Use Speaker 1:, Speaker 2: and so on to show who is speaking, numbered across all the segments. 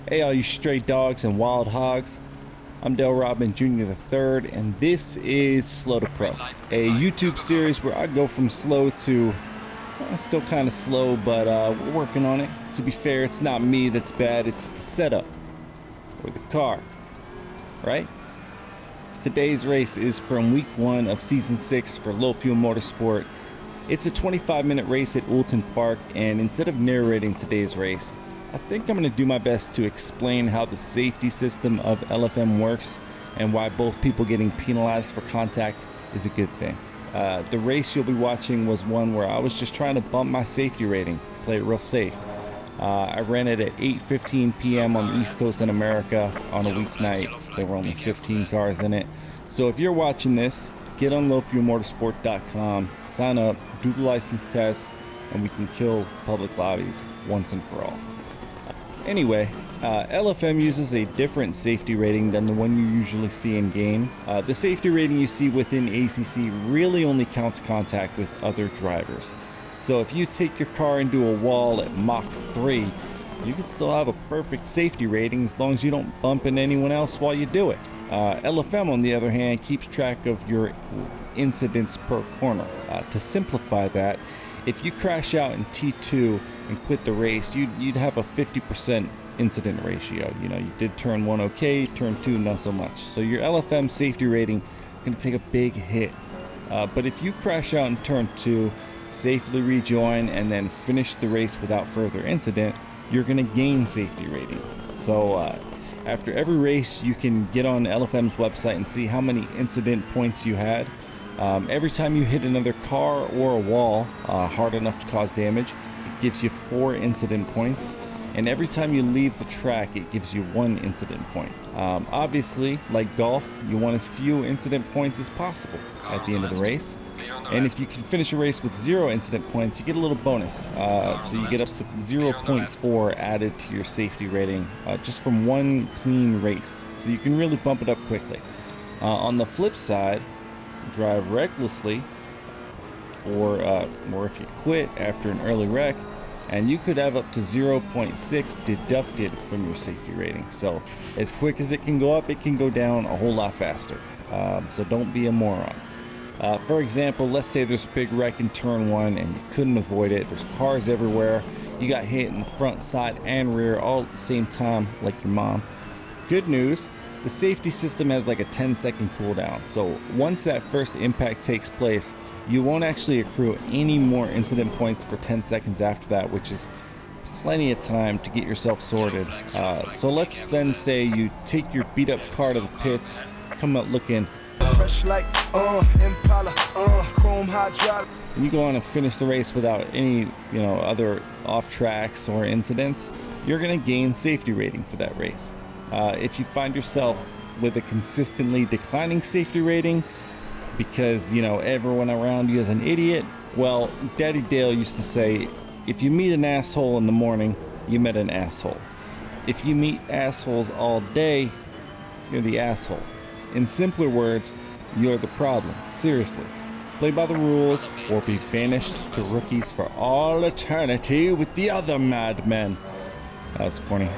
Speaker 1: Hey all you stray dogs and wild hogs, I'm Dale Robin Jr. III, and this is Slow to Pro, a YouTube series where I go from slow to, still kind of slow, but we're working on it. To be fair, it's not me that's bad, it's the setup, or the car, right? Today's race is from week 1 of season 6 for Low Fuel Motorsport. It's a 25-minute race at Oulton Park, and instead of narrating today's race, I think I'm going to do my best to explain how the safety system of LFM works and why both people getting penalized for contact is a good thing. The race you'll be watching was one where I was just trying to bump my safety rating, play it real safe. I ran it at 8:15 p.m. on the East Coast in America on a weeknight. There were only 15 cars in it. So if you're watching this, get on lowfuelmotorsport.com, sign up, do the license test, and we can kill public lobbies once and for all. Anyway, LFM uses a different safety rating than the one you usually see in game. The safety rating you see within ACC really only counts contact with other drivers. So if you take your car into a wall at Mach 3, you can still have a perfect safety rating as long as you don't bump into anyone else while you do it. LFM, on the other hand, keeps track of your incidents per corner. To simplify that, if you crash out in T2 and quit the race, you'd have a 50% incident ratio. You know, you did turn 1 okay, turn 2 not so much. So your LFM safety rating is going to take a big hit. But if you crash out in turn 2, safely rejoin, and then finish the race without further incident, you're going to gain safety rating. So after every race, you can get on LFM's website and see how many incident points you had. Every time you hit another car or a wall hard enough to cause damage, it gives you 4 incident points, and every time you leave the track, it gives you 1 incident point. Obviously, like golf, you want as few incident points as possible at the end of the race, and if you can finish a race with 0 incident points, you get a little bonus. So you get up to 0.4 added to your safety rating just from 1 clean race, so you can really bump it up quickly. On the flip side, drive recklessly, or if you quit after an early wreck, and you could have up to 0.6 deducted from your safety rating. So as quick as it can go up, it can go down a whole lot faster. So don't be a moron. For example, let's say there's a big wreck in turn 1 and you couldn't avoid it. There's cars everywhere. You got hit in the front, side, and rear all at the same time, like your mom. Good news, the safety system has like a 10-second cooldown. So once that first impact takes place, you won't actually accrue any more incident points for 10 seconds after that, which is plenty of time to get yourself sorted. So let's then say you take your beat up car to the pits, come out looking fresh like Impala, chrome hydraulic, and you go on and finish the race without any other off tracks or incidents. You're gonna gain safety rating for that race. If you find yourself with a consistently declining safety rating because everyone around you is an idiot, well, Daddy Dale used to say, if you meet an asshole in the morning, you met an asshole. If you meet assholes all day, you're the asshole. In simpler words, you're the problem. Seriously. Play by the rules or be banished to rookies for all eternity with the other madmen. That was corny.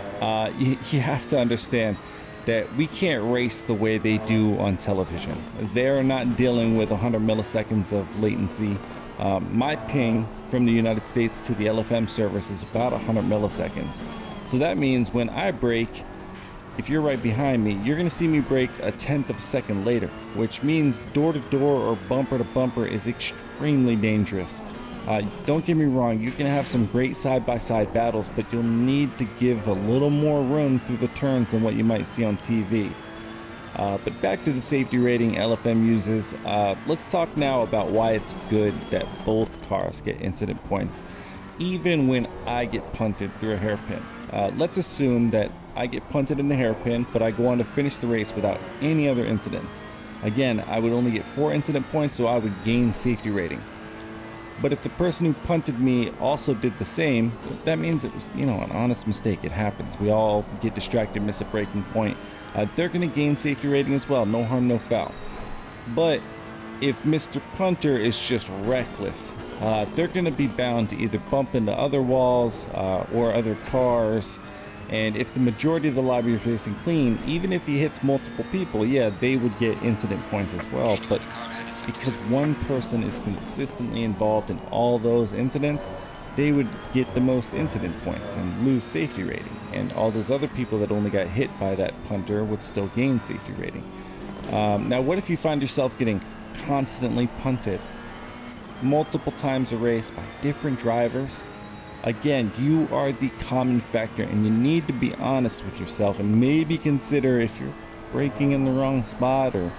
Speaker 1: You have to understand that we can't race the way they do on television. They're not dealing with 100 milliseconds of latency. My ping from the United States to the LFM servers is about 100 milliseconds. So that means when I brake, if you're right behind me, you're gonna see me brake a 1/10 of a second later, which means door to door or bumper to bumper is extremely dangerous. Don't get me wrong, you can have some great side-by-side battles, but you'll need to give a little more room through the turns than what you might see on TV. But back to the safety rating LFM uses, let's talk now about why it's good that both cars get incident points, even when I get punted through a hairpin. Let's assume that I get punted in the hairpin, but I go on to finish the race without any other incidents. Again, I would only get 4 incident points, so I would gain safety rating. But if the person who punted me also did the same, that means it was, an honest mistake. It happens. We all get distracted, miss a braking point. They're going to gain safety rating as well. No harm, no foul. But if Mr. Punter is just reckless, they're going to be bound to either bump into other walls or other cars. And if the majority of the lobby is racing clean, even if he hits multiple people, yeah, they would get incident points as well. But because one person is consistently involved in all those incidents, they would get the most incident points and lose safety rating. And all those other people that only got hit by that punter would still gain safety rating. Now, what if you find yourself getting constantly punted multiple times a race by different drivers? Again, you are the common factor, and you need to be honest with yourself and maybe consider if you're braking in the wrong spot or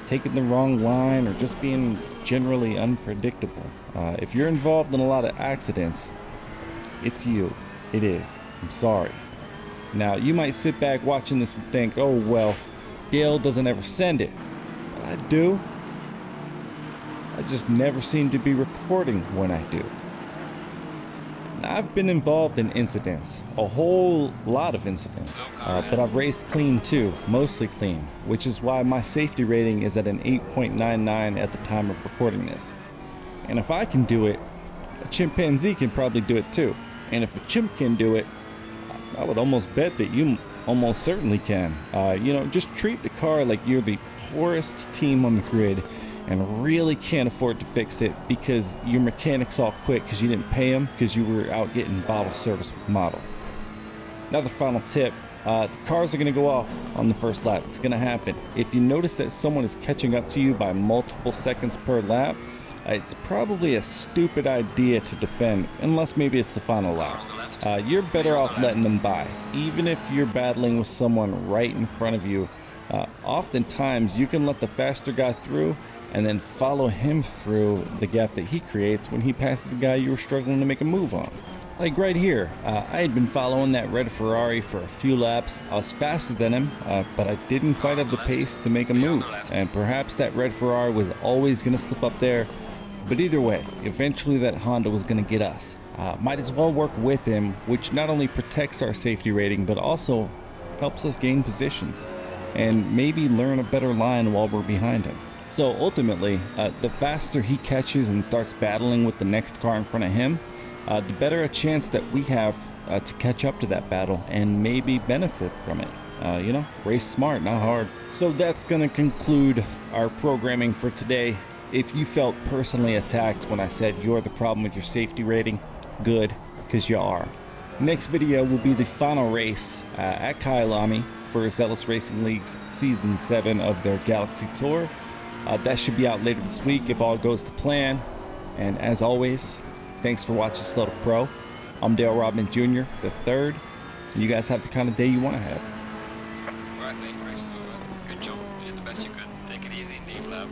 Speaker 1: taking the wrong line or just being generally unpredictable. If you're involved in a lot of accidents, it's you. It is. I'm sorry. Now, you might sit back watching this and think, oh, well, Dale doesn't ever send it. But I do. I just never seem to be recording when I do. Now, I've been involved in incidents, a whole lot of incidents, but I've raced clean too, mostly clean, which is why my safety rating is at an 8.99 at the time of recording this. And if I can do it, a chimpanzee can probably do it too. And if a chimp can do it, I would almost bet that you almost certainly can. Just treat the car like you're the poorest team on the grid and really can't afford to fix it because your mechanics all quit because you didn't pay them because you were out getting bottle service with models. Another final tip, the cars are going to go off on the first lap. It's going to happen. If you notice that someone is catching up to you by multiple seconds per lap, it's probably a stupid idea to defend, unless maybe it's the final lap. You're better off letting them by. Even if you're battling with someone right in front of you, oftentimes you can let the faster guy through and then follow him through the gap that he creates when he passes the guy you were struggling to make a move on. Like right here, I had been following that red Ferrari for a few laps. I was faster than him, but I didn't quite have the pace to make a move. And perhaps that red Ferrari was always going to slip up there. But either way, eventually that Honda was going to get us. Might as well work with him, which not only protects our safety rating, but also helps us gain positions and maybe learn a better line while we're behind him. So ultimately, the faster he catches and starts battling with the next car in front of him, the better a chance that we have to catch up to that battle and maybe benefit from it. Race smart, not hard. So that's going to conclude our programming for today. If you felt personally attacked when I said you're the problem with your safety rating, good, because you are. Next video will be the final race at Kyalami for Zealous Racing League's Season 7 of their Galaxy Tour. That should be out later this week if all goes to plan. And as always, thanks for watching Slow to Pro. I'm Dale Rodman Jr., the third, and you guys have the kind of day you want to have.
Speaker 2: Alright, mate, race is over. Good job. You did the best you could. Take it easy, need love.